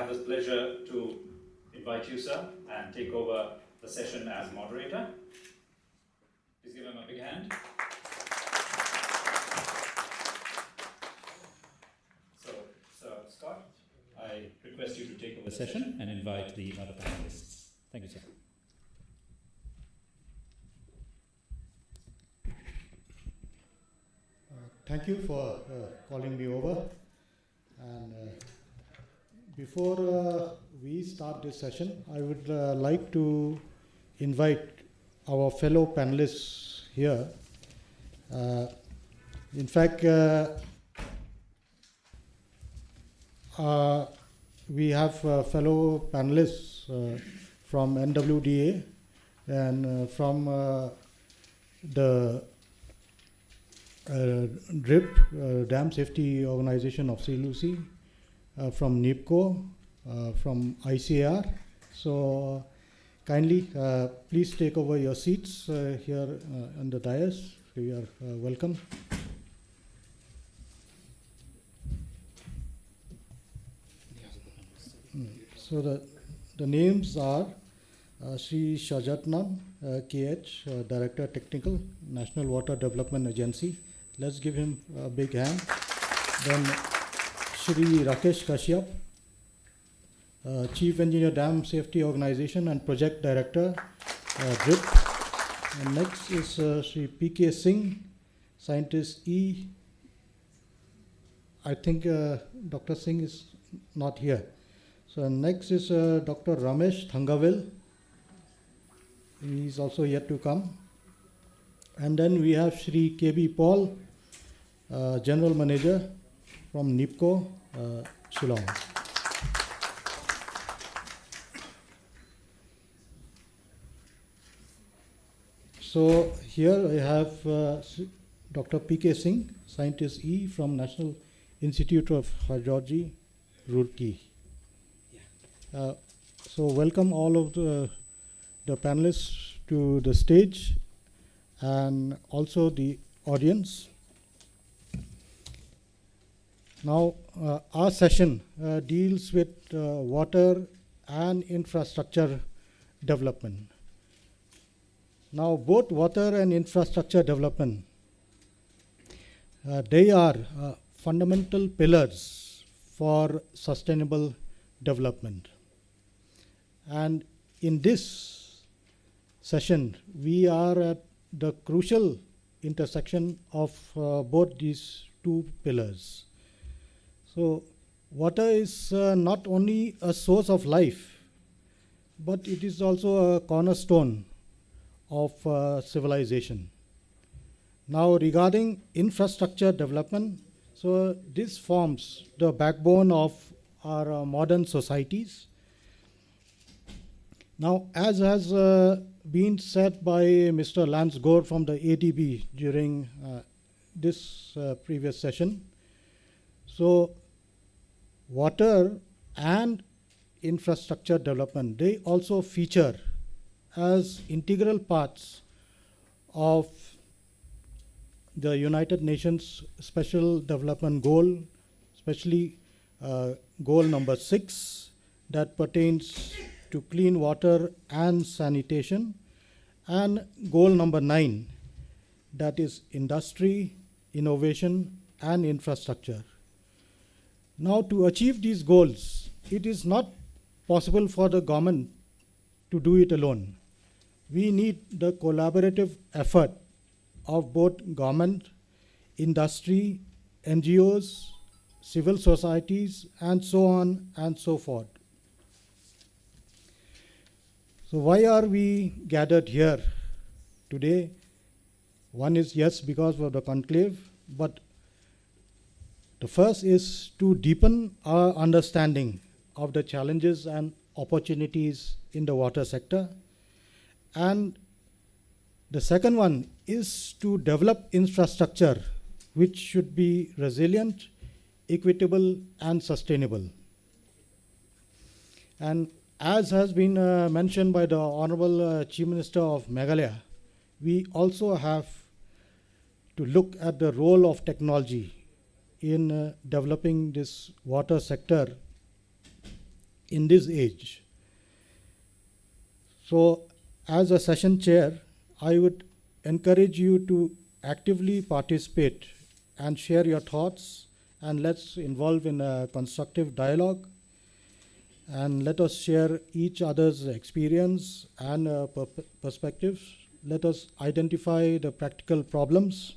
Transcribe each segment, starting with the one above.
have the pleasure to invite you, sir, and take over the session as moderator. Please give him a big hand. So, Sir Scott, I request you to take over the session and invite the other panelists. Thank you, sir. Thank you for calling me over. And before we start this session, I would like to invite our fellow panelists here. In fact, we have fellow panelists from NWDA and from the DRIP, Dam Safety Organization of St. Lucie, from NIPCO, from ICAR. So kindly please take over your seats here on the dais. You are welcome. So the names are Sri Shajatnan KH, Director Technical, National Water Development Agency. Let's give him a big hand. Then Shri Rakesh Kashyap, Chief Engineer, Dam Safety Organization and Project Director, DRIP. And next is Shri PK Singh, Scientist E. I think Dr. Singh is not here. So next is Dr. Ramesh Thangavil. He is also yet to come. And then we have Shri KB Paul, General Manager from NIPCO, Shillong. So here I have Dr. PK Singh, Scientist E from National Institute of Hydrology, Roorkee. So welcome all of the panelists to the stage and also the audience. Now our session deals with water and infrastructure development. Now both water and infrastructure development, they are fundamental pillars for sustainable development. And in this session, we are at the crucial intersection of both these two pillars. So water is not only a source of life, but it is also a cornerstone of civilization. Now regarding infrastructure development, so this forms the backbone of our modern societies. Now, as has been said by Mr. Lance Gore from the ADB during this previous session, so water and infrastructure development, they also feature as integral parts of the United Nations Special Development Goal, especially goal number 6, that pertains to clean water and sanitation, and goal number 9, that is industry, innovation and infrastructure. Now to achieve these goals, it is not possible for the government to do it alone. We need the collaborative effort of both government, industry, NGOs, civil societies, and so on and so forth. So why are we gathered here today? One is, yes, because of the conclave, but the first is to deepen our understanding of the challenges and opportunities in the water sector. And the second one is to develop infrastructure which should be resilient, equitable, and sustainable. And as has been mentioned by the Honorable Chief Minister of Meghalaya, we also have to look at the role of technology in developing this water sector in this age. So, as a session chair, I would encourage you to actively participate and share your thoughts, and let's involve in a constructive dialogue, and let us share each other's experience and perspectives. Let us identify the practical problems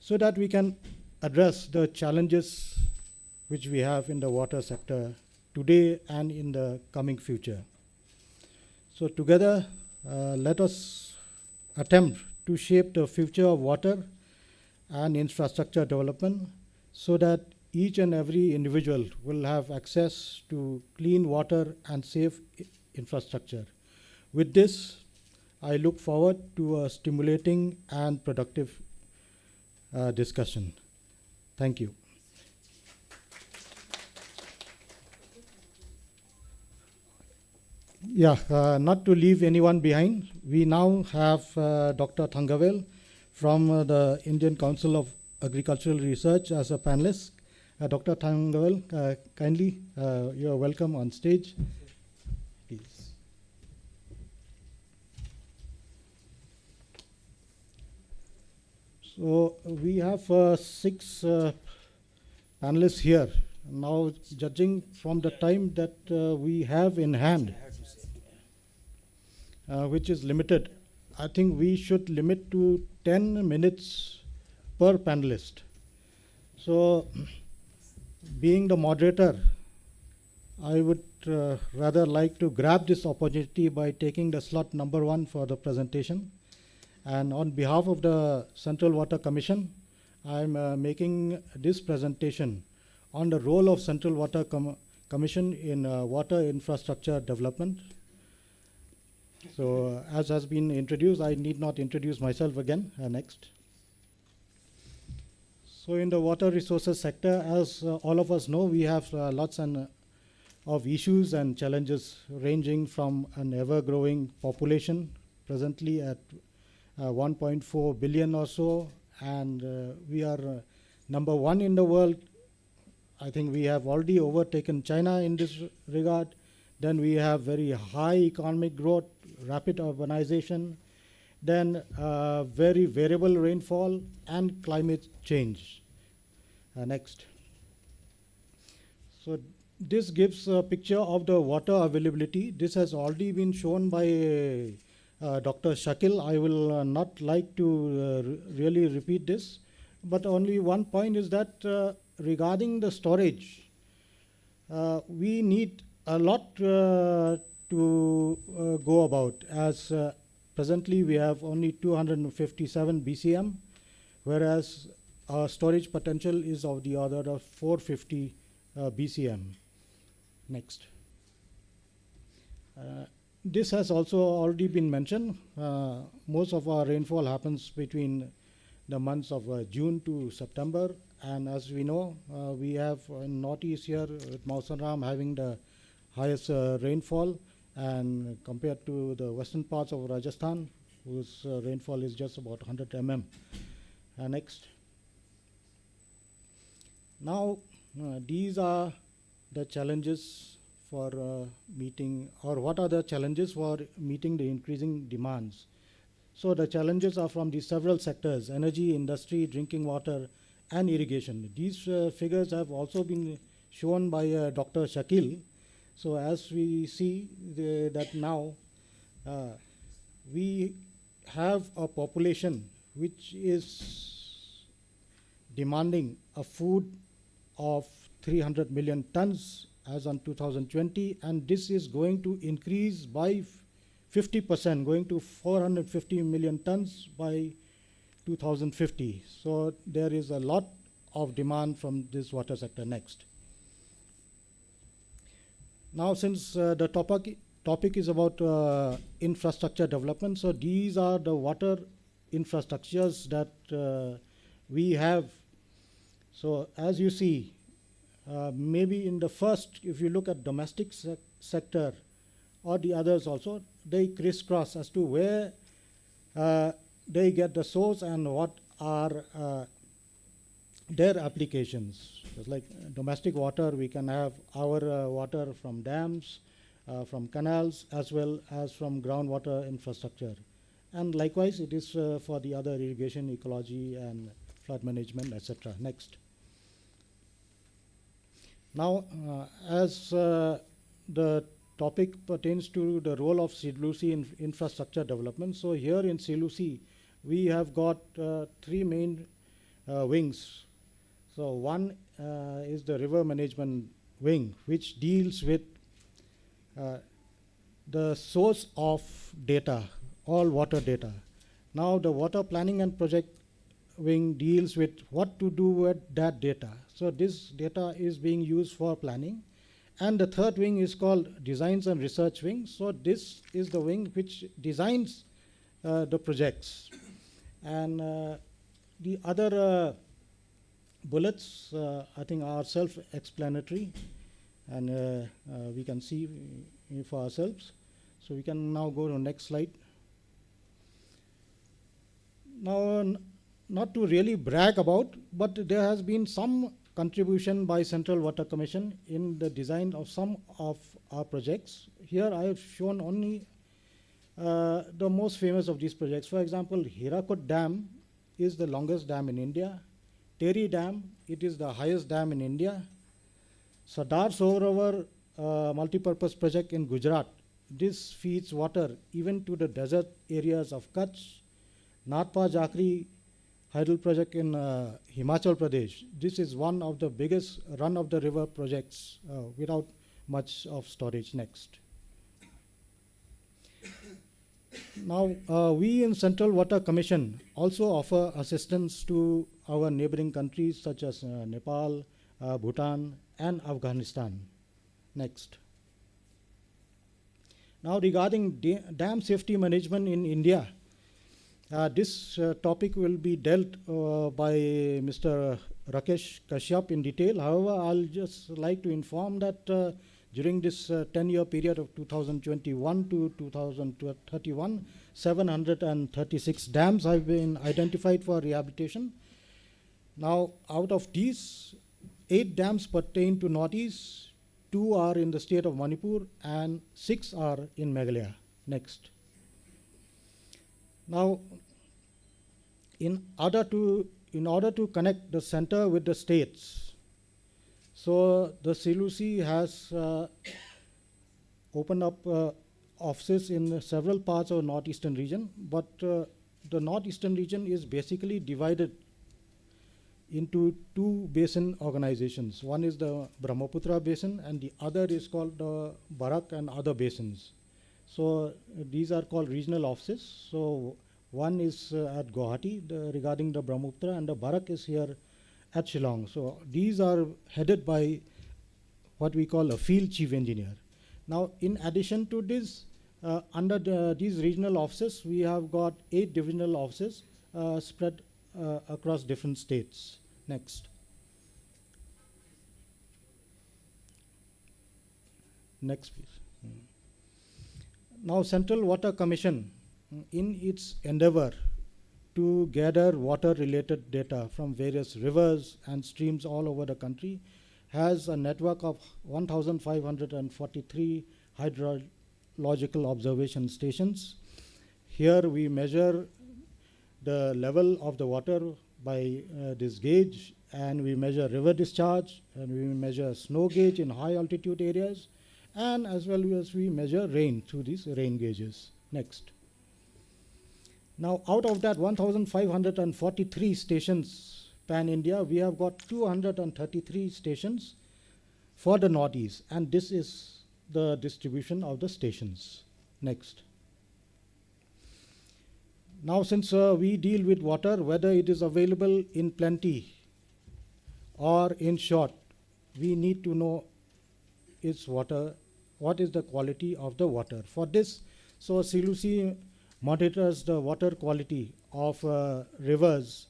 so that we can address the challenges which we have in the water sector today and in the coming future. So together, let us attempt to shape the future of water and infrastructure development so that each and every individual will have access to clean water and safe infrastructure. With this, I look forward to a stimulating and productive discussion. Thank you. Yeah, not to leave anyone behind, we now have Dr. Thangavel from the Indian Council of Agricultural Research as a panelist. Dr. Thangavel, kindly, you are welcome on stage. Please. So we have 6 panelists here. Now, judging from the time that we have in hand, which is limited, I think we should limit to 10 minutes per panelist. So, being the moderator, I would rather like to grab this opportunity by taking the slot number 1 for the presentation. And on behalf of the Central Water Commission, I'm making this presentation on the role of Central Water Commission in water infrastructure development. So, as has been introduced, I need not introduce myself again. Next. So, in the water resources sector, as all of us know, we have lots of issues and challenges ranging from an ever-growing population, presently at 1.4 billion or so, and we are number 1 in the world. I think we have already overtaken China in this regard. Then we have very high economic growth, rapid urbanization, then very variable rainfall and climate change. Next. So this gives a picture of the water availability. This has already been shown by Dr. Shakil. I will not like to really repeat this, but only one point is that regarding the storage, we need a lot to go about, as presently we have only 257 BCM, whereas our storage potential is of the order of 450 BCM. Next. This has also already been mentioned. Most of our rainfall happens between the months of June to September, and as we know, we have in northeast here with Mausaram having the highest rainfall, and compared to the western parts of Rajasthan, whose rainfall is just about 100 mm. Next. Now, these are the challenges for meeting, or what are the challenges for meeting the increasing demands. So the challenges are from the several sectors: energy, industry, drinking water, and irrigation. These figures have also been shown by Dr. Shakil. So as we see that now we have a population which is demanding a food of 300 million tons as on 2020, and this is going to increase by 50%, going to 450 million tons by 2050. So there is a lot of demand from this water sector. Next. Now, since the topic is about infrastructure development, so these are the water infrastructures that we have. So as you see, maybe in the first, if you look at domestic sector or the others also, they crisscross as to where they get the source and what are their applications. Just like domestic water, we can have our water from dams, from canals, as well as from groundwater infrastructure. And likewise, it is for the other irrigation, ecology, and flood management, etc. Next. Now, as the topic pertains to the role of Silusi in infrastructure development, so here in Silusi, we have got three main wings. So one is the river management wing, which deals with the source of data, all water data. Now the water planning and project wing deals with what to do with that data. So this data is being used for planning. And the third wing is called designs and research wing. So this is the wing which designs the projects. And the other bullets, I think, are self-explanatory, and we can see for ourselves. So we can now go to the next slide. Now, not to really brag about, but there has been some contribution by Central Water Commission in the design of some of our projects. Here I have shown only the most famous of these projects. For example, Hirakud Dam is the longest dam in India. Teri Dam, it is the highest dam in India. Sardar Sarovar multipurpose project in Gujarat. This feeds water even to the desert areas of Kutch. Natpa Jakri hydel project in Himachal Pradesh. This is one of the biggest run-of-the-river projects without much of storage. Next. Now, we in Central Water Commission also offer assistance to our neighboring countries such as Nepal, Bhutan, and Afghanistan. Next. Now, regarding dam safety management in India, this topic will be dealt by Mr. Rakesh Kashyap in detail. However, I'll just like to inform that during this 10-year period of 2021 to 2031, 736 dams have been identified for rehabilitation. Now, out of these, 8 dams pertain to Northeast, 2 are in the state of Manipur, and 6 are in Meghalaya. Next. Now, in order to connect the center with the states, so the Silusi has opened up offices in several parts of northeastern region, but the northeastern region is basically divided into 2 basin organizations. One is the Brahmaputra basin, and the other is called the Barak and other basins. So these are called regional offices. So one is at Guwahati regarding the Brahmaputra, and the Barak is here at Shillong. So these are headed by what we call a field chief engineer. Now, in addition to this, under these regional offices, we have got 8 divisional offices spread across different states. Next. Next, please. Now, Central Water Commission, in its endeavor to gather water-related data from various rivers and streams all over the country, has a network of 1,543 hydrological observation stations. Here we measure the level of the water by this gauge, and we measure river discharge, and we measure snow gauge in high altitude areas, and as well as we measure rain through these rain gauges. Next. Now, out of that 1,543 stations pan-India, we have got 233 stations for the Northeast, and this is the distribution of the stations. Next. Now, since we deal with water, whether it is available in plenty or in short, we need to know its water, what is the quality of the water. For this, so Silusi monitors the water quality of rivers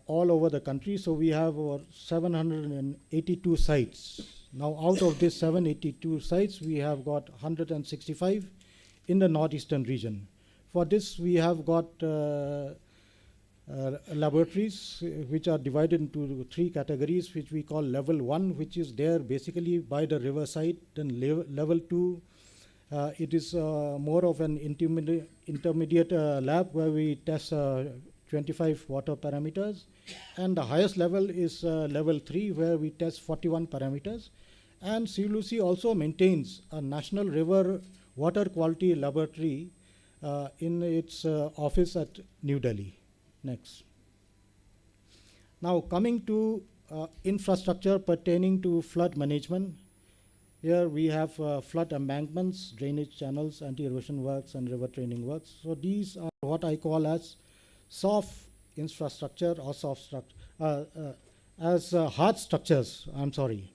all over the country. So we have over 782 sites. Now, out of these 782 sites, we have got 165 in the northeastern region. For this, we have got laboratories which are divided into three categories, which we call level 1, which is there basically by the riverside. Then level 2, it is more of an intermediate lab where we test 25 water parameters, and the highest level is level 3 where we test 41 parameters. And CLUC also maintains a national river water quality laboratory in its office at New Delhi. Next. Now coming to infrastructure pertaining to flood management. Here we have flood embankments, drainage channels, anti-erosion works, and river training works. So these are what I call as soft infrastructure or soft structure, hard structures, I'm sorry.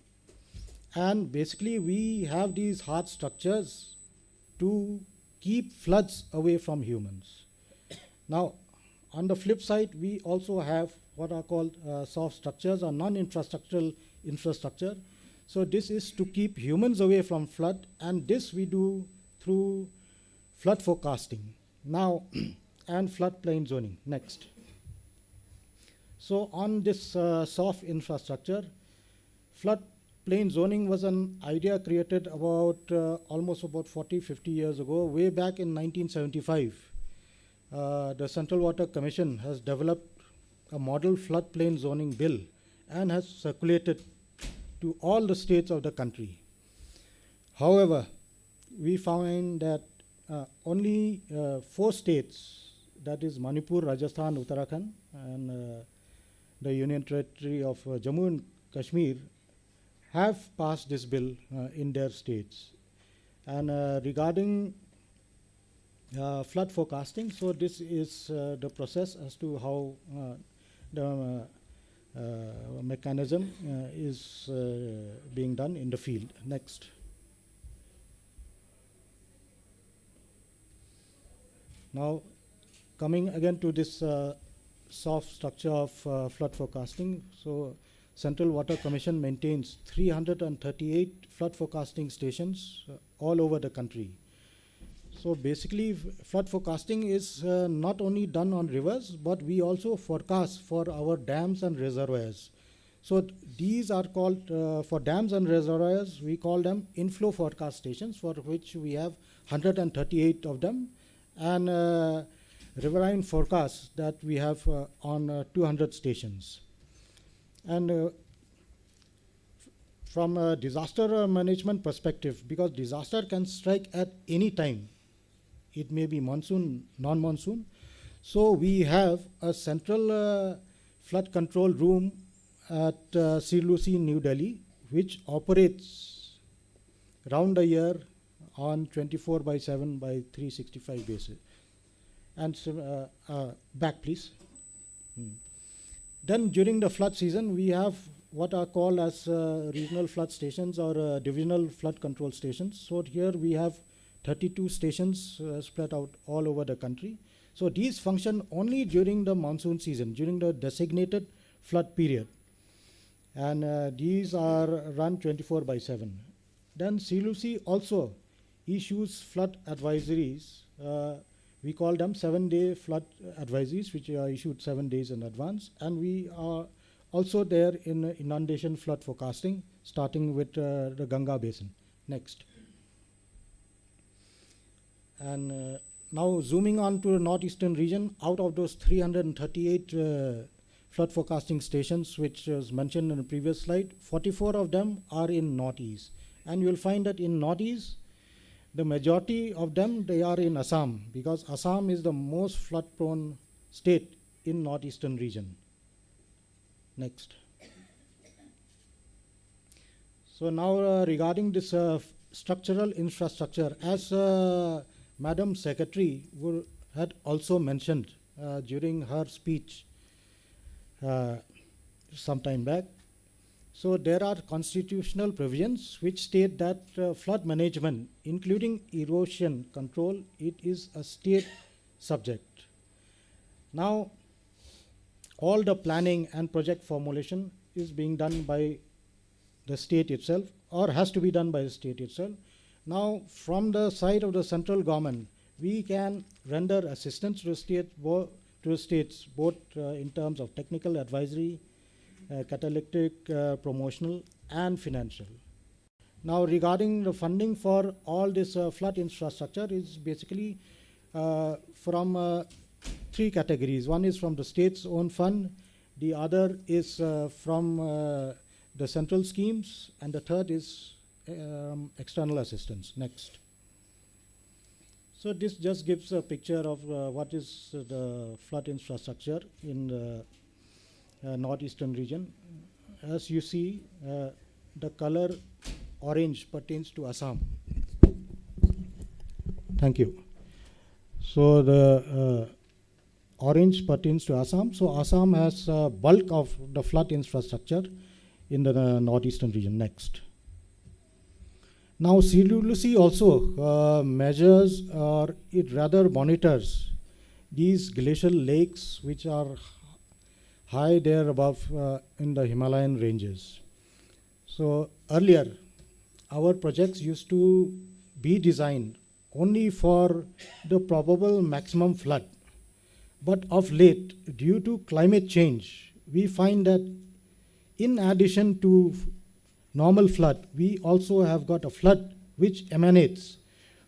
And basically we have these hard structures to keep floods away from humans. Now, on the flip side, we also have what are called soft structures or non-infrastructural infrastructure. So this is to keep humans away from flood, and this we do through flood forecasting. Now, and floodplain zoning. Next. So on this soft infrastructure, floodplain zoning was an idea created about almost about 40-50 years ago. Way back in 1975, the Central Water Commission has developed a model floodplain zoning bill and has circulated to all the states of the country. However, we find that only 4 states, that is Manipur, Rajasthan, Uttarakhand, and the Union Territory of Jammu and Kashmir, have passed this bill in their states. And regarding flood forecasting, so this is the process as to how the mechanism is being done in the field. Next. Now, coming again to this soft structure of flood forecasting. So, Central Water Commission maintains 338 flood forecasting stations all over the country. So basically, flood forecasting is not only done on rivers, but we also forecast for our dams and reservoirs. So these are called, for dams and reservoirs, we call them inflow forecast stations, for which we have 138 of them, and riverine forecasts that we have on 200 stations. And from a disaster management perspective, because disaster can strike at any time, it may be monsoon, non-monsoon. So we have a central flood control room at CLUC New Delhi, which operates round the year on 24/7 by 365 basis. And back please. Then during the flood season, we have what are called as regional flood stations or divisional flood control stations. So here we have 32 stations spread out all over the country. So these function only during the monsoon season, during the designated flood period. And these are run 24/7. Then CLUC also issues flood advisories. We call them 7-day flood advisories, which are issued 7 days in advance. And we are also there in inundation flood forecasting, starting with the Ganga Basin. Next. And now zooming on to the northeastern region, out of those 338 flood forecasting stations, which was mentioned in the previous slide, 44 of them are in northeast. And you will find that in northeast, the majority of them, they are in Assam, because Assam is the most flood-prone state in northeastern region. Next. So now regarding this structural infrastructure, as Madam Secretary had also mentioned during her speech some time back. So there are constitutional provisions which state that flood management, including erosion control, it is a state subject. Now, all the planning and project formulation is being done by the state itself, or has to be done by the state itself. Now, from the side of the central government, we can render assistance to the state to the states, both in terms of technical advisory, catalytic, promotional, and financial. Now, regarding the funding for all this flood infrastructure is basically from three categories. One is from the state's own fund, the other is from the central schemes, and the third is external assistance. Next. So this just gives a picture of what is the flood infrastructure in the northeastern region. As you see, the color orange pertains to Assam. Thank you. So the orange pertains to Assam. So Assam has bulk of the flood infrastructure in the northeastern region. Next. Now CWC also measures or it rather monitors these glacial lakes which are high there above in the Himalayan ranges. So earlier our projects used to be designed only for the probable maximum flood. But of late, due to climate change, we find that in addition to normal flood, we also have got a flood which emanates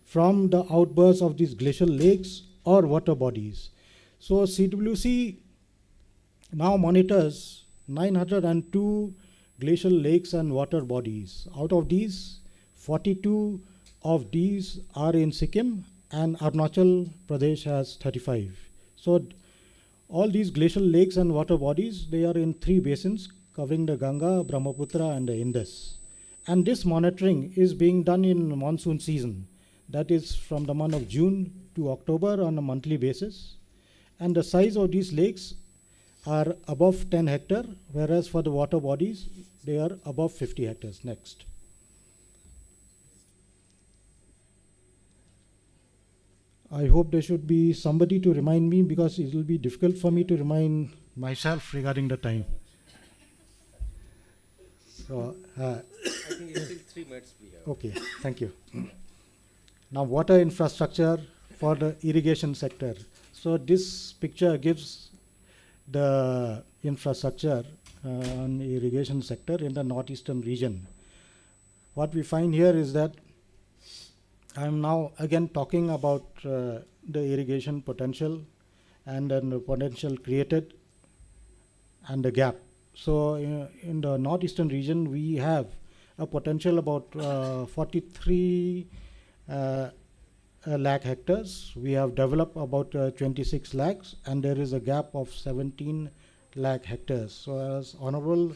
from the outbursts of these glacial lakes or water bodies. So CWC now monitors 902 glacial lakes and water bodies. Out of these, 42 of these are in Sikkim and Arunachal Pradesh has 35. So all these glacial lakes and water bodies, they are in three basins covering the Ganga, Brahmaputra and the Indus. And this monitoring is being done in monsoon season. That is from the month of June to October on a monthly basis. And the size of these lakes are above 10 hectares, whereas for the water bodies, they are above 50 hectares. Next. I hope there should be somebody to remind me because it will be difficult for me to remind myself regarding the time. So, I think it's still 3 minutes we have. okay, thank you. Now, water infrastructure for the irrigation sector. So, this picture gives the infrastructure on irrigation sector in the northeastern region. What we find here is that I am now again talking about the irrigation potential and then the potential created and the gap. So in the northeastern region, we have a potential about 43 lakh hectares. We have developed about 26 lakhs, and there is a gap of 17 lakh hectares. So as Honorable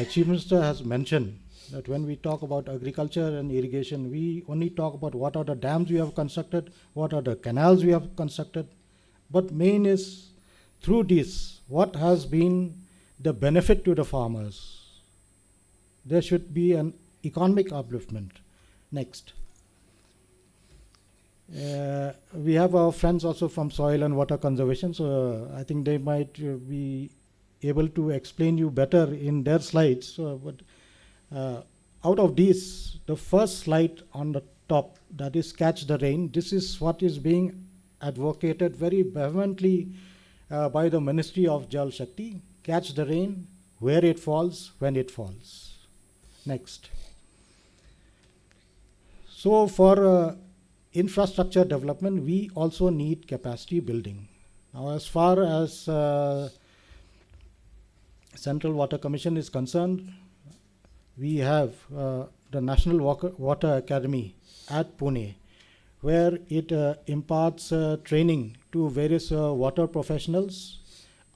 Chief Minister has mentioned, that when we talk about agriculture and irrigation, we only talk about what are the dams we have constructed, what are the canals we have constructed. But main is through this, what has been the benefit to the farmers. There should be an economic upliftment. Next. We have our friends also from soil and water conservation, so I think they might be able to explain you better in their slides. But out of these, the first slide on the top, that is catch the rain, this is what is being advocated very vehemently by the Ministry of Jal Shakti. Catch the rain where it falls, when it falls. Next. So for infrastructure development, we also need capacity building. Now as far as Central Water Commission is concerned, we have the National Water Academy at Pune, where it imparts training to various water professionals.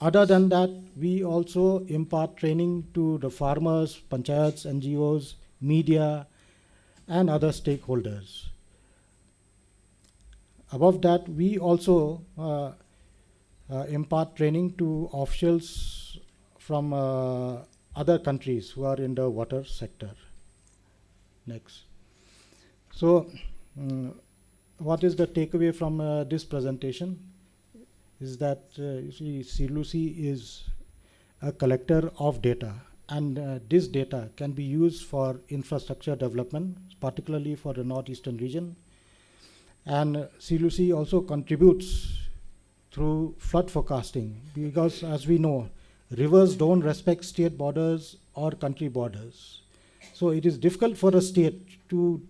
Other than that, we also impart training to the farmers, panchayats, NGOs, media, and other stakeholders. Above that, we also impart training to officials from other countries who are in the water sector. Next. So, what is the takeaway from this presentation? Is that you see, CWC is a collector of data, and this data can be used for infrastructure development, particularly for the northeastern region. And CWC also contributes through flood forecasting, because as we know, rivers don't respect state borders or country borders. So it is difficult for a state to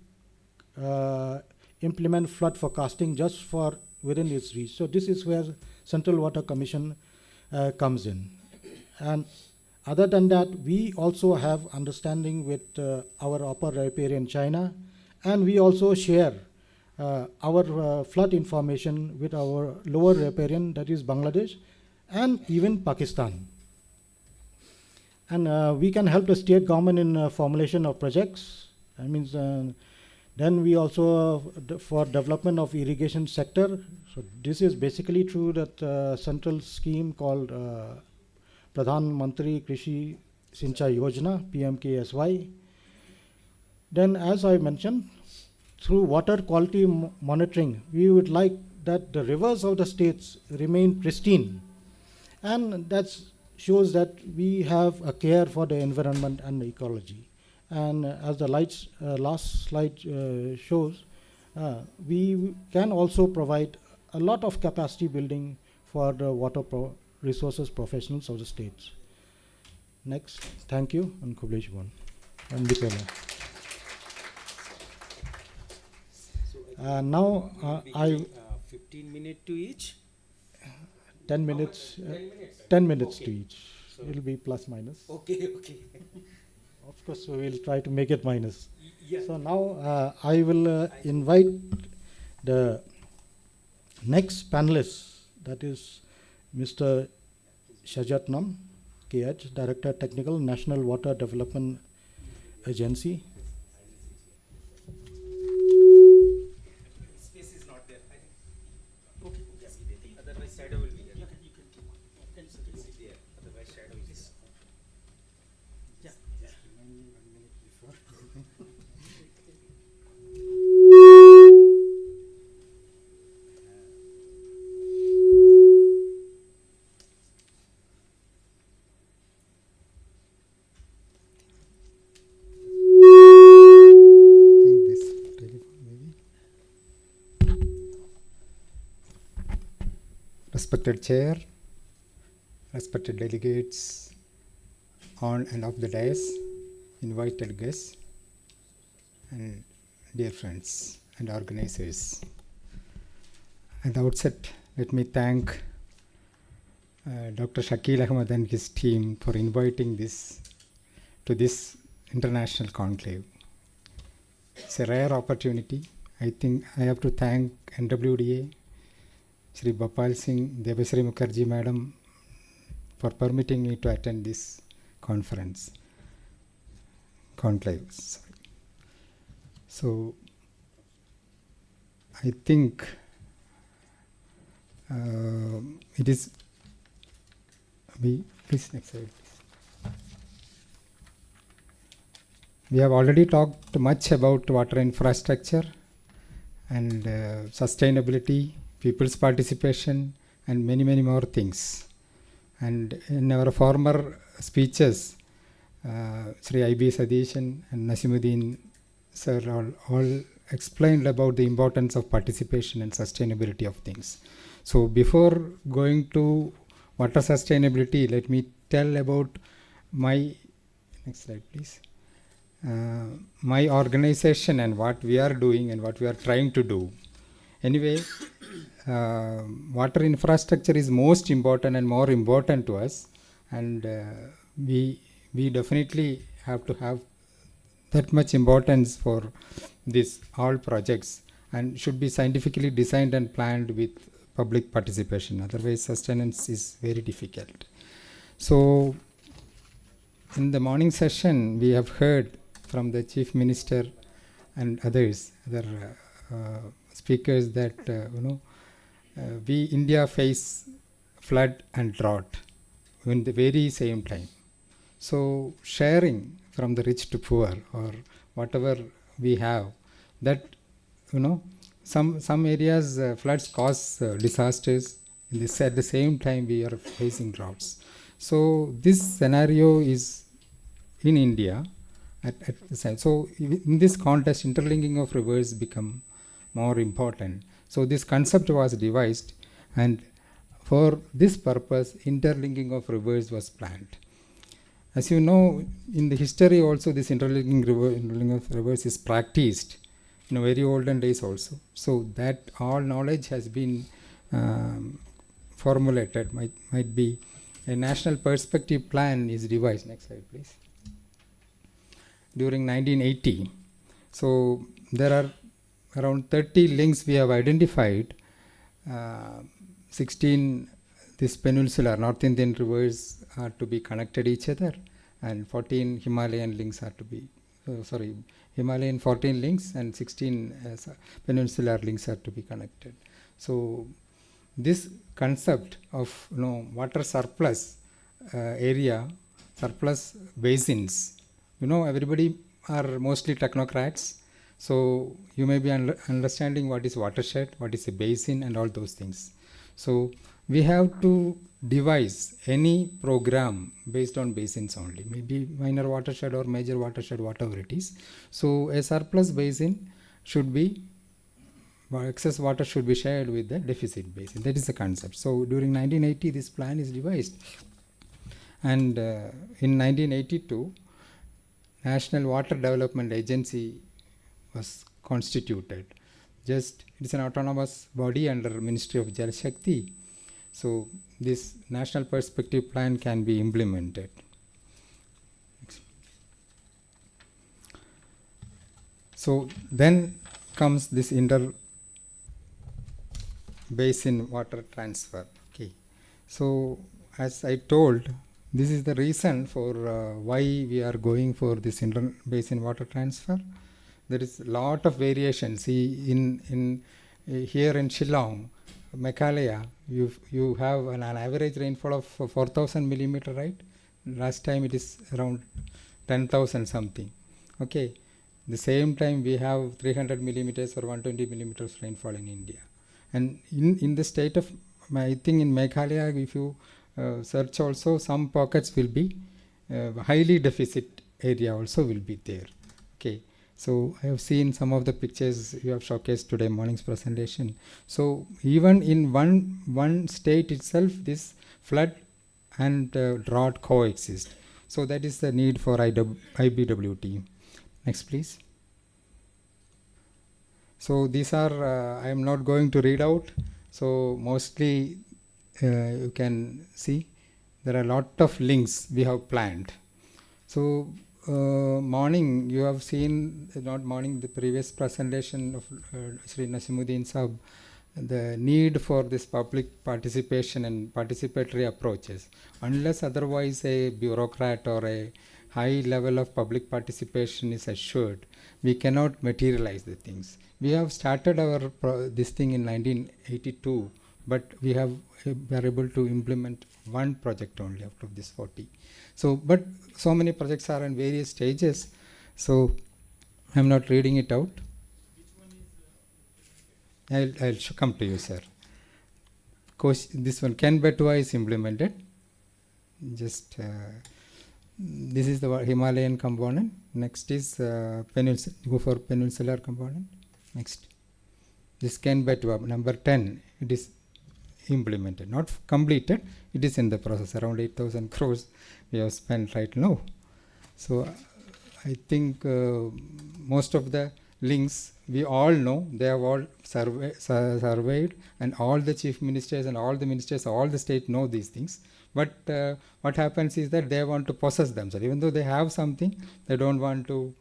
implement flood forecasting just for within its reach. So this is where Central Water Commission comes in. And other than that, we also have understanding with our upper riparian China, and we also share our flood information with our lower riparian, that is Bangladesh, and even Pakistan. And we can help the state government in formulation of projects. I mean, then we also for development of irrigation sector. So this is basically through that central scheme called Pradhan Mantri Krishi Sinchai Yojana, PMKSY. Then, as I mentioned, through water quality monitoring, we would like that the rivers of the states remain pristine, and that shows that we have a care for the environment and the ecology. And as the last slide shows, we can also provide a lot of capacity building for the water resources professionals of the states. Next, thank you, and Kubleshwan, and Dipela. Now I 15 minutes to each. 10 minutes. 10 minutes. 10 minutes Okay. to each. So It will be plus minus. Okay, okay. Of course, we will try to make it minus. Yeah. So now I will invite the next panelist, that is Mr. Shajatnam, KH, Director Technical, National Water Development Agency. Space is not there. I think. Okay. Okay. Otherwise, shadow will be here. You can sit there. Otherwise, shadow is here. think this telephone maybe. Respected Chair, respected delegates on and off the dais, invited guests, and dear friends and organizers. At the outset, let me thank Dr. Shakil Ahmed and his team for inviting this to this international conclave. It's a rare opportunity. I think I have to thank NWDA, Shri Bhopal Singh, Devasri Mukherjee Madam, for permitting me to attend this conference, conclave. Sorry. So, I think it is. Please next slide. We have already talked much about water infrastructure and sustainability, people's participation, and many, many more things. And in our former speeches, Sri I.B. Sadishan and Nasimuddin sir all explained about the importance of participation and sustainability of things. So before going to water sustainability, let me tell about my, next slide please, my organization and what we are doing and what we are trying to do. Anyway, water infrastructure is most important and more important to us, and we definitely have to have that much importance for these all projects, and should be scientifically designed and planned with public participation. Otherwise, sustenance is very difficult. So, in the morning session, we have heard from the Chief Minister and other speakers that we India face flood and drought in the very same time. So sharing from the rich to poor, or whatever we have, that some areas floods cause disasters. At the same time we are facing droughts. So this scenario is in India at the same. So in this context, interlinking of rivers become more important. So this concept was devised, and for this purpose, interlinking of rivers was planned. As you know, in the history also, this interlinking of rivers is practiced in very olden days also. So that all knowledge has been formulated, might be a national perspective plan is devised. Next slide, please. During 1980. So there are around 30 links we have identified. 16 this peninsular North Indian rivers are to be connected each other, and 14 Himalayan links are to be Himalayan 14 links and 16 peninsular links are to be connected. So this concept of water surplus area, surplus basins, everybody are mostly technocrats, so you may be understanding what is watershed, what is a basin, and all those things. So we have to devise any program based on basins only, maybe minor watershed or major watershed, whatever it is. So a surplus basin should be, excess water should be shared with the deficit basin. That is the concept. So during 1980 this plan is devised, and in 1982 National Water Development Agency was constituted. Just it is an autonomous body under Ministry of Jal Shakti. So this national perspective plan can be implemented. So then comes this inter basin water transfer. Okay. So as I told, this is the reason for why we are going for this inter basin water transfer. There is a lot of variation. See, in here in Shillong, Meghalaya, you have an average rainfall of 4,000 millimeter, right? Last time it is around 10,000 something. Okay. The same time we have 300 millimeters or 120 millimeters rainfall in India. And in the state of, I think in Meghalaya, if you search also, some pockets will be highly deficit area also will be there. Okay. So I have seen some of the pictures you have showcased today morning's presentation. So even in one state itself, this flood and drought coexist. So that is the need for IBWT. Next, please. So these are, I am not going to read out. So mostly you can see there are a lot of links we have planned. So morning you have seen, not morning, the previous presentation of Sri Nasimuddin Sahab, the need for this public participation and participatory approaches. Unless otherwise a bureaucrat or a high level of public participation is assured, we cannot materialize the things. We have started our this thing in 1982, but we are able to implement one project only out of this 40. So, but so many projects are in various stages, so I am not reading it out. I'll come to you, sir. This one, Ken Betwa, is implemented. Just this is the Himalayan component. Next is go for peninsular component. Next, this Ken Betwa number 10. It is implemented, not completed. It is in the process. Around 8,000 crores we have spent right now. So I think most of the links we all know, they have all surveyed, and all the chief ministers and all the ministers, all the state know these things. But what happens is that they want to possess themselves. Even though they have something, they don't want to,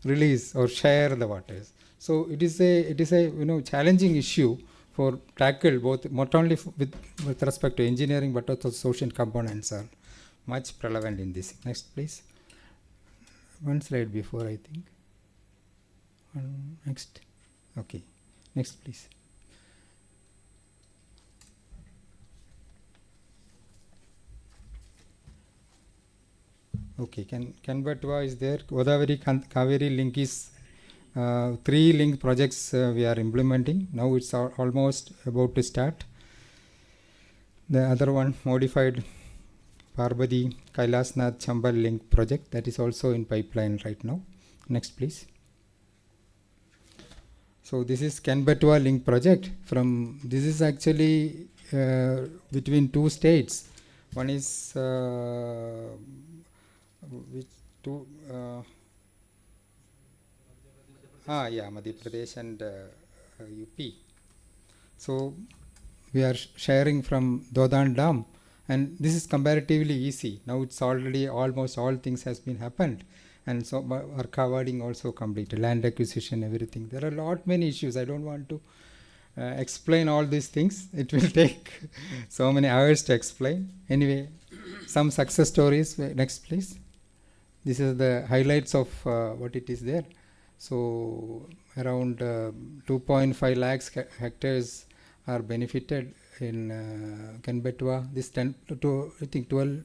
release or share the waters. So it is a challenging issue for tackle, both not only with respect to engineering, but also social components are much prevalent in this. Next, please. One slide before, I think. Next. Okay. Next, please. Okay. Ken Betwa is there. Godavari Kaveri link is 3 link projects we are implementing. Now it's almost about to start. The other one, modified Parvati Kailasnath Chambal link project, that is also in pipeline right now. Next, please. So this is Ken Betwa link project. This is actually between two states. One is which two? Madhya Pradesh and UP. So we are sharing from Dodan Dam, and this is comparatively easy. Now it's already almost all things has been happened, and so our covering also completed, land acquisition, everything. There are many issues. I don't want to explain all these things. It will take so many hours to explain. Anyway, some success stories. Next, please. This is the highlights of what it is there. So around 2.5 lakhs hectares are benefited in Kenbetwa. This 10 to I think 12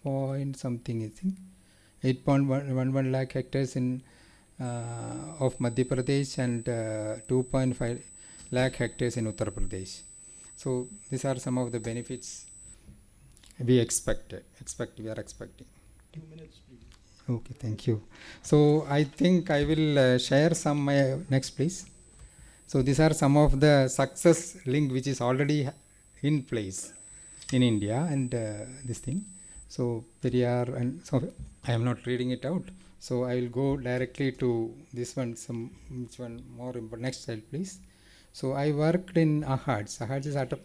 point something, I think 8.11 lakh hectares in of Madhya Pradesh and 2.5 lakh hectares in Uttar Pradesh. So these are some of the benefits we are expecting. 2 minutes, please. Okay, thank you. So I think I will share some. Next, please. So these are some of the success link which is already in place in India, and this thing. So Periyar, and so I am not reading it out. So I will go directly to this one. Which one more important? Next slide, please. So I worked in AHADS. AHADS is at a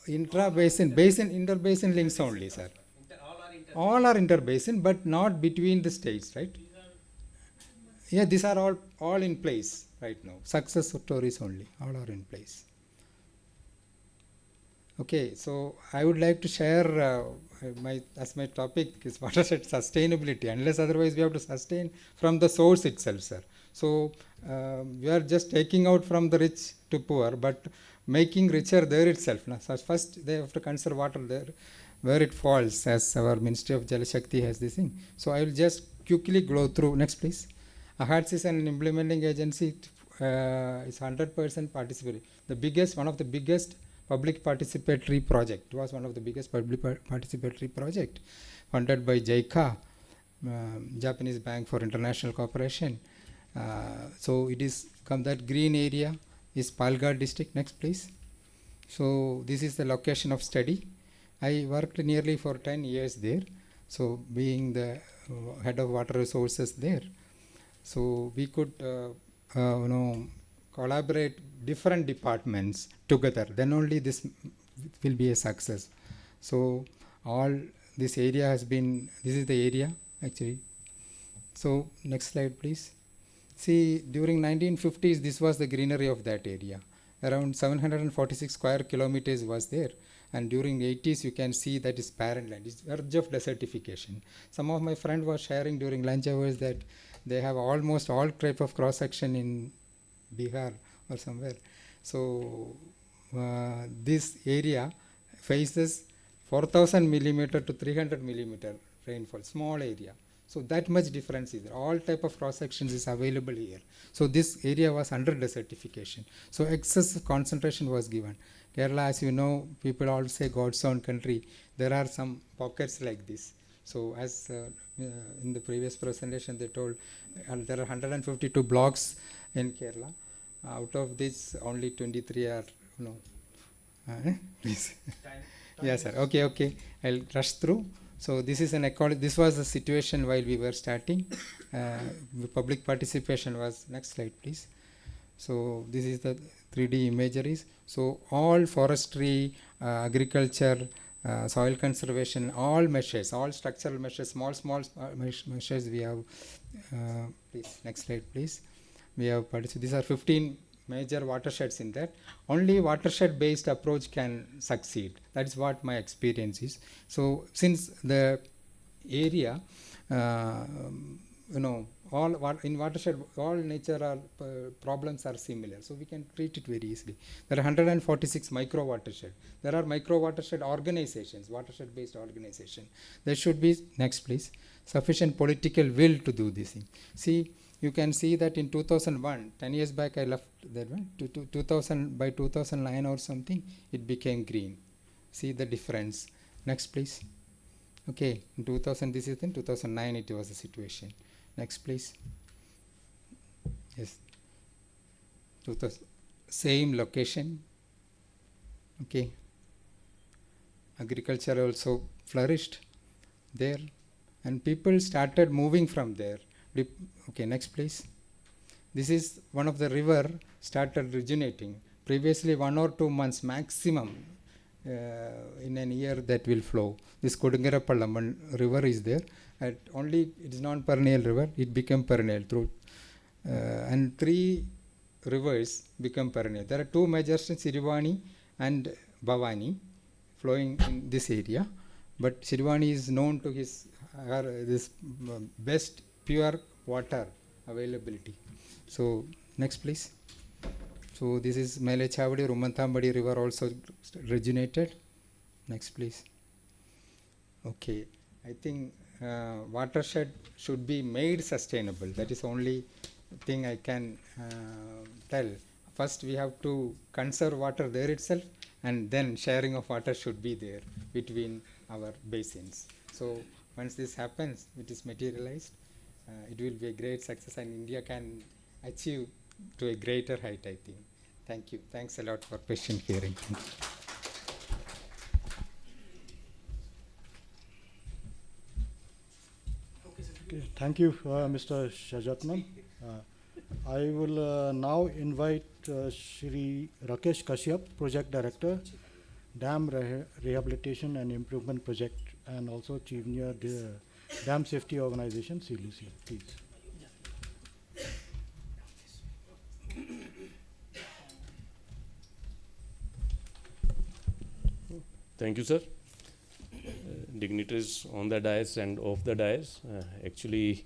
intra-basin, inter-basin links only, sir. All are inter-basin, but not between the states, right? Yeah, these are all in place right now. Success stories only, all are in place. Okay, so I would like to share my topic is watershed sustainability. Unless otherwise, we have to sustain from the source itself, sir. So we are just taking out from the rich to poor, but making richer there itself. So first, they have to conserve water there where it falls, as our Ministry of Jal Shakti has this thing. So I will just quickly go through. Next, please. AHADS is an implementing agency. It's 100% participatory. One of the biggest public participatory project. It was one of the biggest public participatory project funded by JICA, Japanese Bank for International Cooperation. So it is that green area is Palghar district. Next, please. So this is the location of study. I worked nearly for 10 years there. So being the head of water resources there, so we could collaborate different departments together. Then only this will be a success. So all this area has been. This is the area actually. So next slide, please. See, during 1950s, this was the greenery of that area. Around 746 square kilometers was there. And during 80s, you can see that is barren land. It's verge of desertification. Some of my friends were sharing during lunch hours that they have almost all type of cross section in Bihar or somewhere. So this area faces 4,000 millimeter to 300 millimeter rainfall, small area. So that much difference is there. All type of cross sections is available here. So this area was under desertification. So excessive concentration was given. Kerala, as you know, people all say God's own country. There are some pockets like this. So as in the previous presentation they told, there are 152 blocks in Kerala. Out of this, only 23 are, please. Yes, sir. Okay. I'll rush through. So this is this was the situation while we were starting. Public participation was, next slide please. So this is the 3D imageries. So all forestry, agriculture, soil conservation, all measures, all structural measures, small measures we have. Please, next slide please. We have participated. These are 15 major watersheds in that. Only watershed based approach can succeed. That is what my experience is. So since the area in watershed all nature problems are similar, so we can treat it very easily. There are 146 micro watershed. There are micro watershed organizations, watershed based organization. There should be, next please, sufficient political will to do this thing. See, you can see that in 2001, 10 years back I left that one, 2000, by 2009 or something, it became green. See the difference. Next please. Okay, in 2000, this is in 2009 it was a situation. Next please. Yes. same location. Okay. Agriculture also flourished there, and people started moving from there. Okay, next please. This is one of the river started originating. Previously 1 or 2 months maximum in an year that will flow. This Kodungarapalam river is there. Only it is non-perennial river. It became perennial through and 3 rivers become perennial. There are 2 major streams, Sirivani and Bhavani, flowing in this area. But Sirivani is known to his this best pure water availability. So next please. So this is Mele Chavadi, Rumanthambadi river also originated. Next please. Okay, I think watershed should be made sustainable. That is only thing I can tell. First we have to conserve water there itself, and then sharing of water should be there between our basins. So once this happens, it is materialized, it will be a great success, and India can achieve to a greater height, I think. Thank you. Thanks a lot for patient hearing. Okay, thank you, Mr. Shajatnam. I will now invite Shri Rakesh Kashyap, Project Director, Dam Rehabilitation and Improvement Project, and also Chief Engineer, Dam Safety Organization, CLUC. Please. Thank you, sir. Dignitaries on the dais and off the dais. Actually,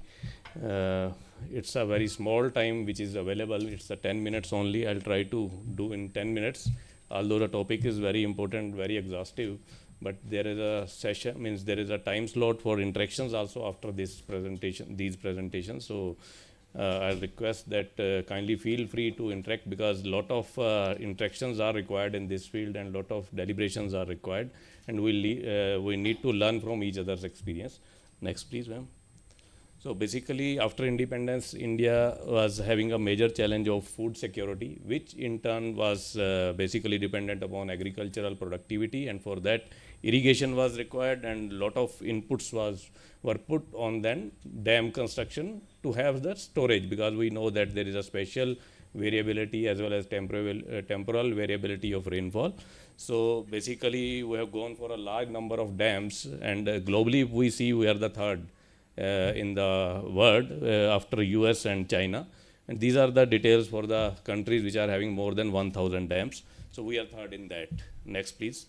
it's a very small time which is available. It's a 10 minutes only. I'll try to do in 10 minutes. Although the topic is very important, very exhaustive, but there is a session, means there is a time slot for interactions also after this presentation, these presentations. So I request that kindly feel free to interact, because lot of interactions are required in this field and lot of deliberations are required, and we need to learn from each other's experience. Next please, ma'am. So basically after independence, India was having a major challenge of food security, which in turn was basically dependent upon agricultural productivity, and for that irrigation was required, and lot of inputs were put on then dam construction to have the storage, because we know that there is a special variability as well as temporal variability of rainfall. So basically we have gone for a large number of dams, and globally we see we are the third in the world after US and China, and these are the details for the countries which are having more than 1,000 dams. So we are third in that. Next please.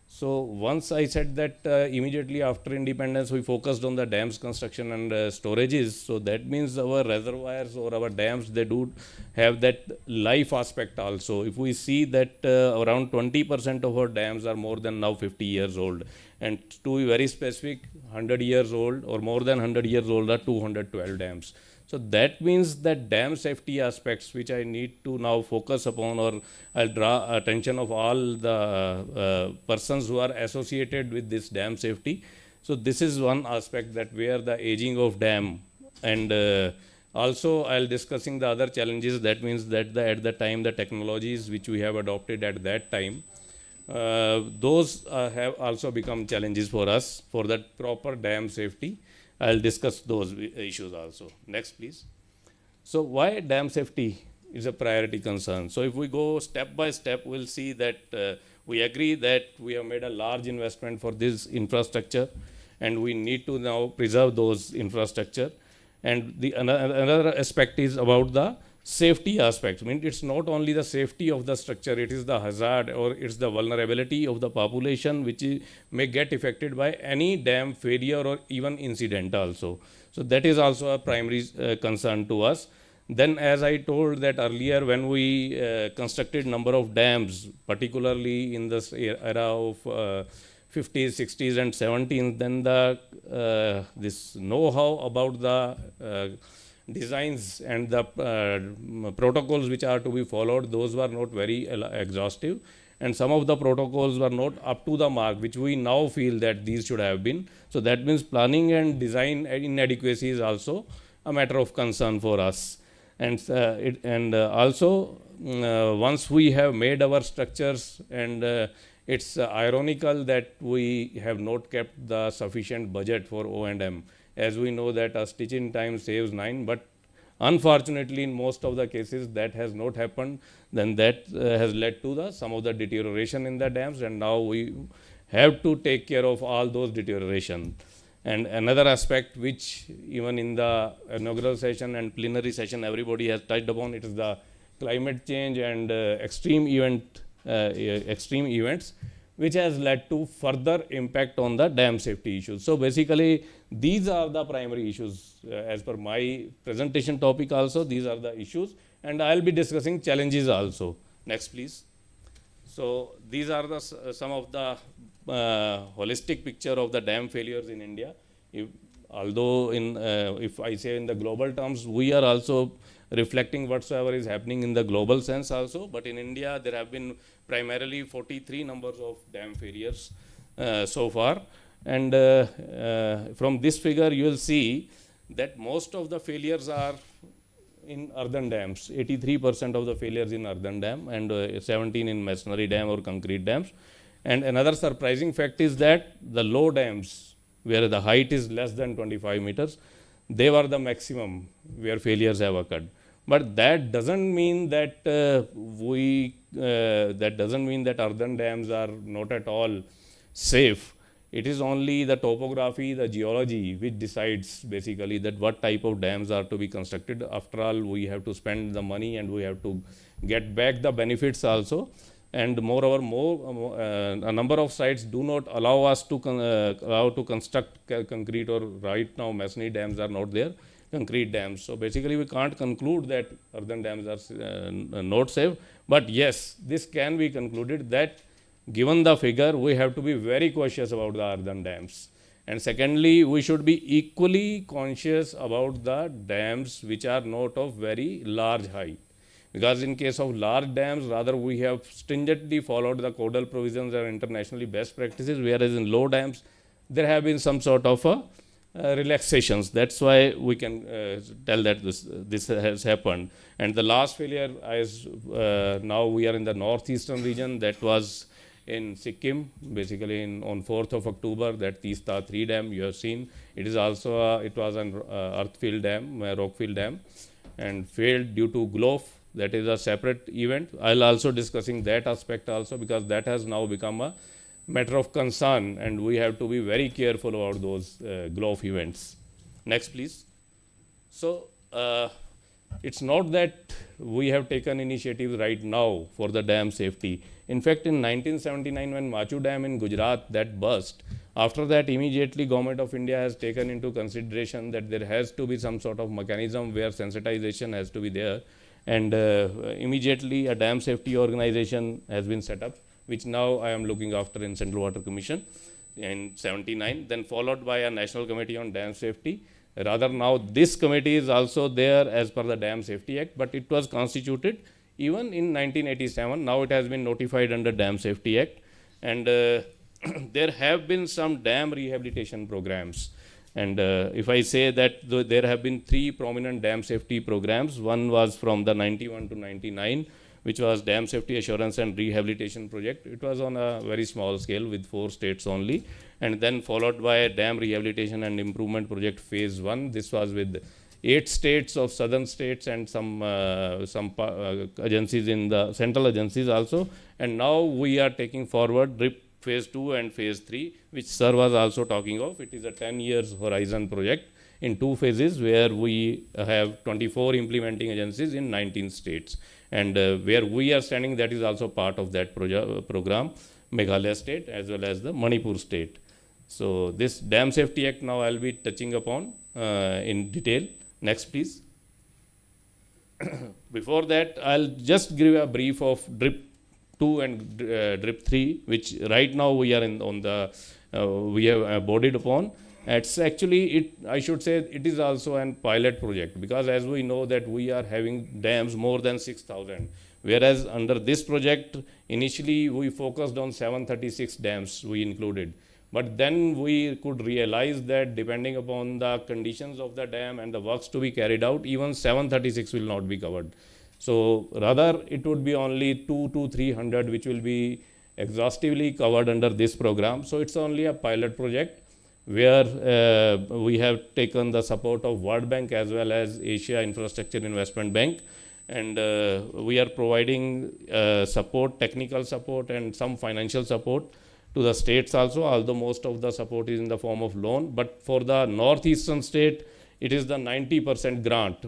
So once I said that immediately after independence we focused on the dams construction and storages. So that means our reservoirs or our dams, they do have that life aspect also. If we see that around 20% of our dams are more than now 50 years old, and to be very specific, 100 years old or more than 100 years old are 212 dams. So that means that dam safety aspects which I need to now focus upon, or I'll draw attention of all the persons who are associated with this dam safety. So this is one aspect, that where the aging of dam, and also I'll discussing the other challenges. That means that at the time the technologies which we have adopted at that time, those have also become challenges for us for that proper dam safety. I'll discuss those issues also. Next please. So why dam safety is a priority concern? So if we go step by step, we'll see that we agree that we have made a large investment for this infrastructure, and we need to now preserve those infrastructure. And the another aspect is about the safety aspect. I mean, it's not only the safety of the structure, it is the hazard or it's the vulnerability of the population which may get affected by any dam failure or even incident also. So that is also a primary concern to us. Then as I told that earlier, when we constructed number of dams, particularly in this era of 50s, 60s and 70s, then the this know-how about the designs and the protocols which are to be followed, those were not very exhaustive, and some of the protocols were not up to the mark, which we now feel that these should have been. So that means planning and design inadequacy is also a matter of concern for us. And also once we have made our structures, and it's ironical that we have not kept the sufficient budget for O&M, as we know that a stitch in time saves 9, but unfortunately in most of the cases that has not happened. Then that has led to some of the deterioration in the dams, and now we have to take care of all those deterioration. And another aspect which even in the inaugural session and plenary session everybody has touched upon, it is the climate change and extreme events, which has led to further impact on the dam safety issues. So basically these are the primary issues as per my presentation topic. Also these are the issues, and I will be discussing challenges also. Next please. So these are the some of the holistic picture of the dam failures in India. Although if I say in the global terms, we are also reflecting whatsoever is happening in the global sense also, but in India there have been primarily 43 numbers of dam failures so far. And from this figure you will see that most of the failures are in earthen dams. 83% of the failures in earthen dam, and 17 in masonry dam or concrete dams. And another surprising fact is that the low dams, where the height is less than 25 meters, they were the maximum where failures have occurred. But that doesn't mean that earthen dams are not at all safe. It is only the topography, the geology, which decides basically that what type of dams are to be constructed. After all, we have to spend the money and we have to get back the benefits also. And moreover, a number of sites do not allow us to construct concrete, or right now masonry dams are not there, concrete dams. So basically we can't conclude that earthen dams are not safe. But yes, this can be concluded that given the figure, we have to be very cautious about the earthen dams. And secondly, we should be equally conscious about the dams which are not of very large height. Because in case of large dams, rather we have stringently followed the codal provisions or internationally best practices, whereas in low dams, there have been some sort of relaxations. That's why we can tell that this has happened. And the last failure is now we are in the northeastern region, that was in Sikkim, basically on 4th of October, that Teesta 3 dam you have seen. It is also it was an earth-filled dam, rock-filled dam, and failed due to glow. That is a separate event. I'll also discussing that aspect also, because that has now become a matter of concern, and we have to be very careful about those glow events. Next, please. So it's not that we have taken initiatives right now for the dam safety. In fact, in 1979, when Machu Dam in Gujarat that burst, after that immediately Government of India has taken into consideration that there has to be some sort of mechanism where sensitization has to be there, and immediately a dam safety organization has been set up, which now I am looking after in Central Water Commission in 79, then followed by a National Committee on Dam Safety. Rather now this committee is also there as per the Dam Safety Act, but it was constituted even in 1987. Now it has been notified under Dam Safety Act, and there have been some dam rehabilitation programs. And if I say that there have been 3 prominent dam safety programs. One was from the 91 to 99, which was Dam Safety Assurance and Rehabilitation Project. It was on a very small scale with 4 states only, and then followed by a Dam Rehabilitation and Improvement Project Phase 1. This was with 8 states of southern states and some agencies in the central agencies also. And now we are taking forward DRIP Phase 2 and Phase 3, which Sir was also talking of. It is a 10 years horizon project in 2 phases, where we have 24 implementing agencies in 19 states. And where we are standing, that is also part of that program, Meghalaya state as well as the Manipur state. So this Dam Safety Act now I will be touching upon in detail. Next, please. Before that, I'll just give a brief of DRIP 2 and DRIP 3, which right now we are we have bodied upon. It's actually, I should say, it is also a pilot project, because as we know that we are having dams more than 6,000, whereas under this project, initially we focused on 736 dams we included. But then we could realize that depending upon the conditions of the dam and the works to be carried out, even 736 will not be covered. So rather it would be only 2 to 300 which will be exhaustively covered under this program. So it's only a pilot project where we have taken the support of World Bank as well as Asia Infrastructure Investment Bank, and we are providing support, technical support and some financial support to the states also, although most of the support is in the form of loan. But for the northeastern state, it is the 90% grant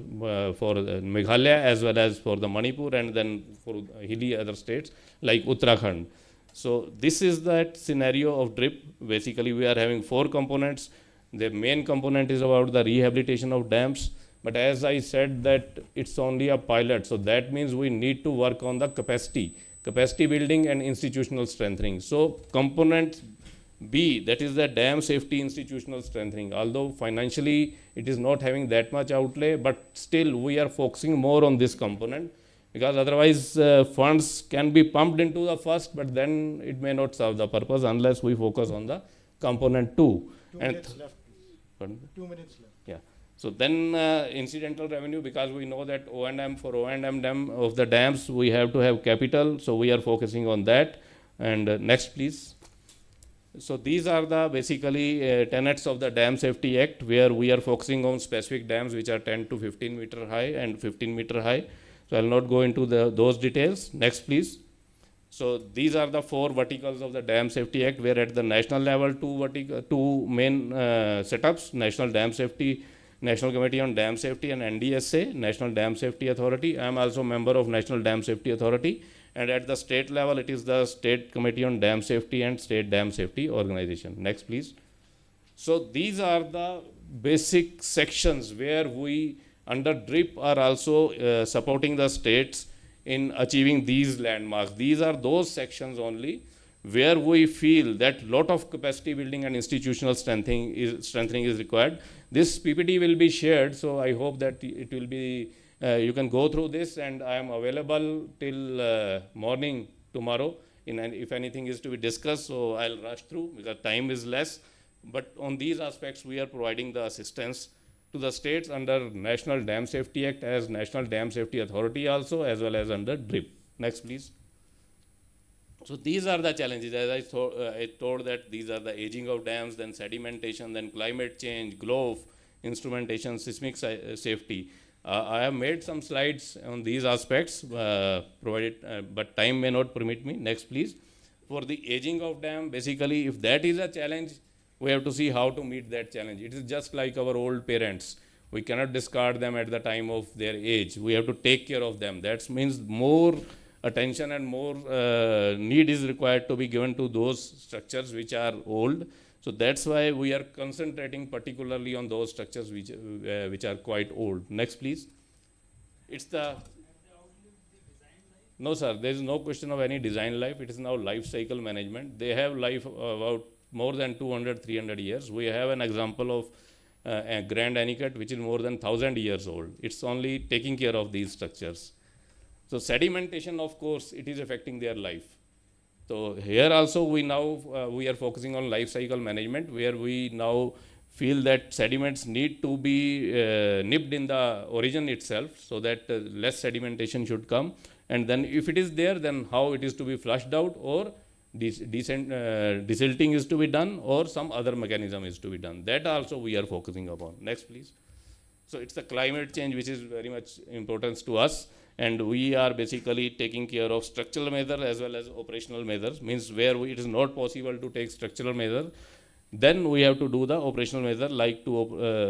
for Meghalaya as well as for the Manipur, and then for hilly other states like Uttarakhand. So this is that scenario of DRIP. Basically, we are having 4 components. The main component is about the rehabilitation of dams. But as I said that it's only a pilot. So that means we need to work on the capacity building and institutional strengthening. So component B, that is the dam safety institutional strengthening. Although financially it is not having that much outlay, but still we are focusing more on this component, because otherwise funds can be pumped into the first, but then it may not serve the purpose unless we focus on the component 2. 2 And minutes left, please. pardon? 2 minutes left. Yeah. So then incidental revenue, because we know that O&M for O&M dam of the dams, we have to have capital. So we are focusing on that. And next, please. So these are the basically tenets of the Dam Safety Act, where we are focusing on specific dams which are 10 to 15 meter high and 15 meter high. So I will not go into those details. Next, please. So these are the 4 verticals of the Dam Safety Act, where at the national level, 2 main setups: National Dam Safety, National Committee on Dam Safety, and NDSA, National Dam Safety Authority. I am also a member of National Dam Safety Authority. And at the state level, it is the State Committee on Dam Safety and State Dam Safety Organization. Next, please. So these are the basic sections where we under DRIP are also supporting the states in achieving these landmarks. These are those sections only where we feel that lot of capacity building and institutional strengthening is required. This PPT will be shared, so I hope that it will be, you can go through this, and I am available till morning tomorrow if anything is to be discussed. So I'll rush through because time is less. But on these aspects, we are providing the assistance to the states under National Dam Safety Act as National Dam Safety Authority also, as well as under DRIP. Next, please. So these are the challenges. As I told that these are the aging of dams, then sedimentation, then climate change, GLOF, instrumentation, seismic safety. I have made some slides on these aspects, provided, but time may not permit me. Next, please. For the aging of dam, basically, if that is a challenge, we have to see how to meet that challenge. It is just like our old parents. We cannot discard them at the time of their age. We have to take care of them. That means more attention and more need is required to be given to those structures which are old. So that's why we are concentrating particularly on those structures which are quite old. Next, please. It's the... No, sir, there is no question of any design life. It is now life cycle management. They have life about more than 200, 300 years. We have an example of a Grand Anicut, which is more than 1,000 years old. It's only taking care of these structures. So sedimentation, of course, it is affecting their life. So here also we are focusing on life cycle management, where we now feel that sediments need to be nipped in the origin itself, so that less sedimentation should come. And then if it is there, then how it is to be flushed out, or desilting is to be done, or some other mechanism is to be done. That also we are focusing upon. Next, please. So it's the climate change which is very much importance to us, and we are basically taking care of structural measures as well as operational measures. Means where it is not possible to take structural measure, then we have to do the operational measure, like to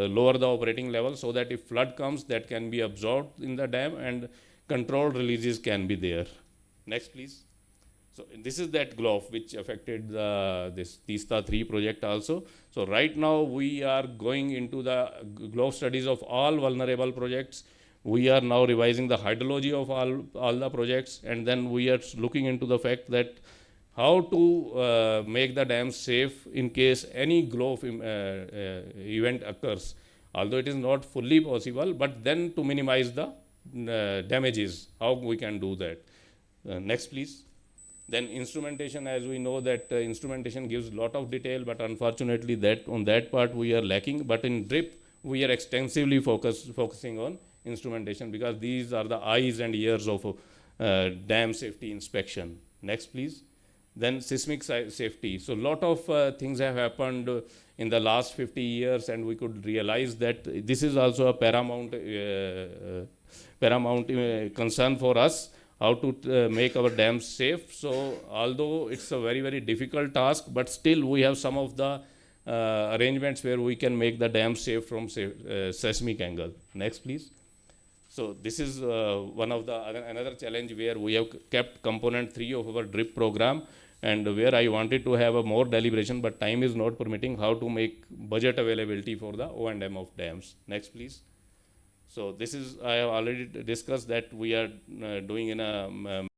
lower the operating level, so that if flood comes, that can be absorbed in the dam and controlled releases can be there. Next, please. So this is that GLOF which affected this Teesta 3 project also. So right now we are going into the GLOF studies of all vulnerable projects. We are now revising the hydrology of all the projects, and then we are looking into the fact that how to make the dams safe in case any GLOF event occurs. Although it is not fully possible, but then to minimize the damages, how we can do that. Next, please. Then instrumentation, as we know that instrumentation gives lot of detail, but unfortunately that on that part we are lacking. But in drip we are extensively focusing on instrumentation, because these are the eyes and ears of dam safety inspection. Next please. Then seismic safety. So lot of things have happened in the last 50 years, and we could realize that this is also a paramount concern for us, how to make our dams safe. So although it's a very, very difficult task, but still we have some of the arrangements where we can make the dam safe from seismic angle. Next please. So this is one of the another challenge where we have kept component 3 of our drip program, and where I wanted to have a more deliberation, but time is not permitting, how to make budget availability for the O&M of dams. Next please. So this is, I have already discussed that we are doing in a